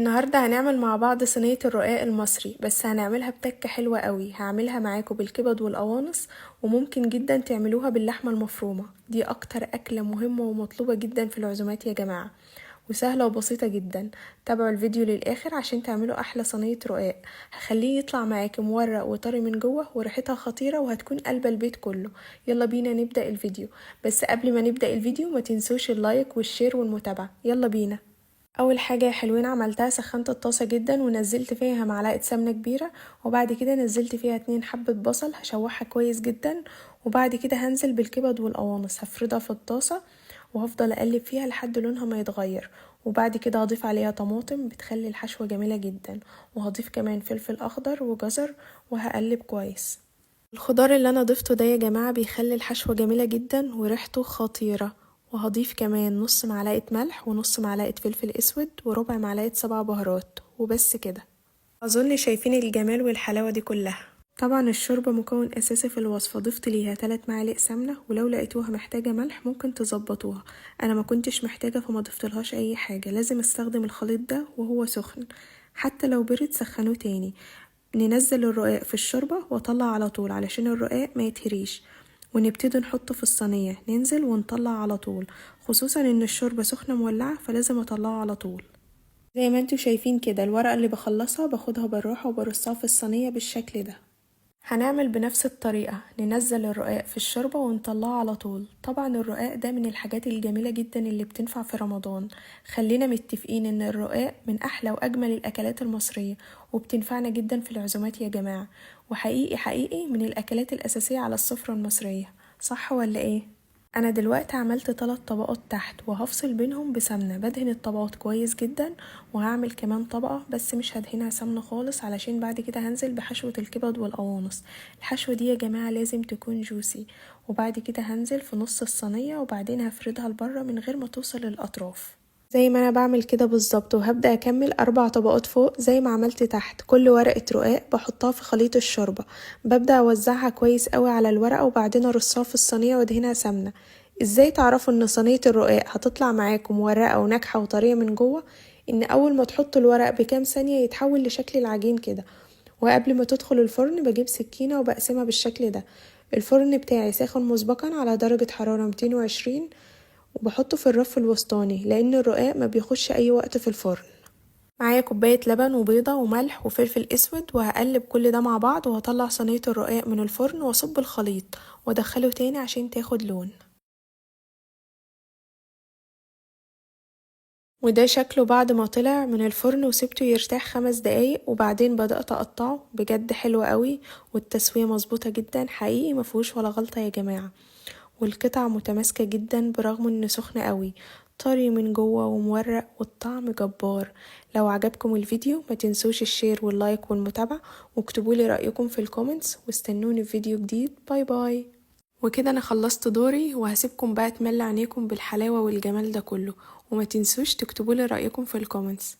النهاردة هنعمل مع بعض صينية الرقاق المصري، بس هنعملها بتكة حلوة قوي. هعملها معاكم بالكبد والقوانص، وممكن جدا تعملوها باللحمة المفرومة. دي اكتر اكلة مهمة ومطلوبة جدا في العزومات يا جماعة، وسهلة وبسيطة جدا. تابعوا الفيديو للاخر عشان تعملوا احلى صينية رقاق. هخليه يطلع معاكم مورق وطري من جوه، وريحتها خطيرة وهتكون قلبة البيت كله. يلا بينا نبدأ الفيديو. بس قبل ما نبدأ الفيديو ما تنسوش اللايك والشير والمتابعة. يلا بينا. اول حاجه يا حلوين عملتها، سخنت الطاسه جدا ونزلت فيها معلقه سمنه كبيره، وبعد كده نزلت فيها 2 حبه بصل هشوحها كويس جدا، وبعد كده هنزل بالكبد والقوانص هفردها في الطاسه، وهفضل اقلب فيها لحد لونها ما يتغير. وبعد كده هضيف عليها طماطم بتخلي الحشوه جميله جدا، وهضيف كمان فلفل اخضر وجزر، وهقلب كويس. الخضار اللي انا ضفته ده يا جماعه بيخلي الحشوه جميله جدا وريحته خطيره. وهضيف كمان نص معلقه ملح ونص معلقه فلفل اسود وربع معلقه سبع بهارات، وبس كده. اظن شايفين الجمال والحلاوه دي كلها. طبعا الشوربه مكون اساسي في الوصفه. ضفت ليها 3 معالق سمنه، ولو لقيتوها محتاجه ملح ممكن تظبطوها. انا ما كنتش محتاجه فما ضفتلهاش اي حاجه. لازم استخدم الخليط ده وهو سخن، حتى لو برد سخنوه تاني. ننزل الرقاق في الشوربة واطلع على طول علشان الرقاق ما يتهريش، ونبتدي نحطه في الصينية، ننزل ونطلع على طول، خصوصا ان الشوربة سخنة مولعة فلازم اطلعه على طول. زي ما انتوا شايفين كده الورقة اللي بخلصها باخدها بالراحة وبرصها في الصينية بالشكل ده. هنعمل بنفس الطريقة، ننزل الرقاق في الشوربة ونطلعه على طول. طبعا الرقاق ده من الحاجات الجميلة جدا اللي بتنفع في رمضان. خلينا متفقين ان الرقاق من احلى واجمل الاكلات المصرية، وبتنفعنا جدا في العزومات يا جماعة. وحقيقي حقيقي من الاكلات الاساسية على السفرة المصرية، صح ولا ايه؟ انا دلوقتي عملت 3 طبقات تحت، وهفصل بينهم بسمنة. بدهن الطبقات كويس جدا، وهعمل كمان طبقة بس مش هدهنها سمنة خالص، علشان بعد كده هنزل بحشوة الكبد والقوانص. الحشوة دي يا جماعة لازم تكون جوسي. وبعد كده هنزل في نص الصينية، وبعدين هفردها لبره من غير ما توصل للأطراف زي ما انا بعمل كده بالظبط. وهبدأ اكمل 4 طبقات فوق زي ما عملت تحت. كل ورقة رقاق بحطها في خليط الشوربة، ببدأ اوزعها كويس قوي على الورقة، وبعدين ارصها في الصينية وادهنها سمنة. ازاي تعرفوا ان صينية الرقاق هتطلع معاكم مورقة وناجحة وطرية من جوه؟ ان اول ما تحطوا الورق بكام ثانية يتحول لشكل العجين كده. وقبل ما تدخل الفرن بجيب سكينة وبقسمها بالشكل ده. الفرن بتاعي ساخن مسبقا على درجة حرارة 220، وبحطه في الرف الوسطاني لان الرقاق ما بياخدش اي وقت في الفرن. معايا كوباية لبن وبيضة وملح وفلفل اسود، وهقلب كل ده مع بعض، وهطلع صينية الرقاق من الفرن واصب الخليط وادخله تاني عشان تاخد لون. وده شكله بعد ما طلع من الفرن وسبته يرتاح 5 دقايق، وبعدين بدأت اقطعه. بجد حلو قوي، والتسوية مظبوطة جدا حقيقي، مفهوش ولا غلطة يا جماعة. والقطع متماسكة جدا برغم انه سخن قوي، طري من جوه ومورق، والطعم جبار. لو عجبكم الفيديو ما تنسوش الشير واللايك والمتابعة، واكتبولي رأيكم في الكومنتس، واستنوني في فيديو جديد. باي باي. وكده انا خلصت دوري، وهسيبكم بقى تملى عينيكم بالحلاوة والجمال ده كله. وما تنسوش تكتبولي رأيكم في الكومنتس.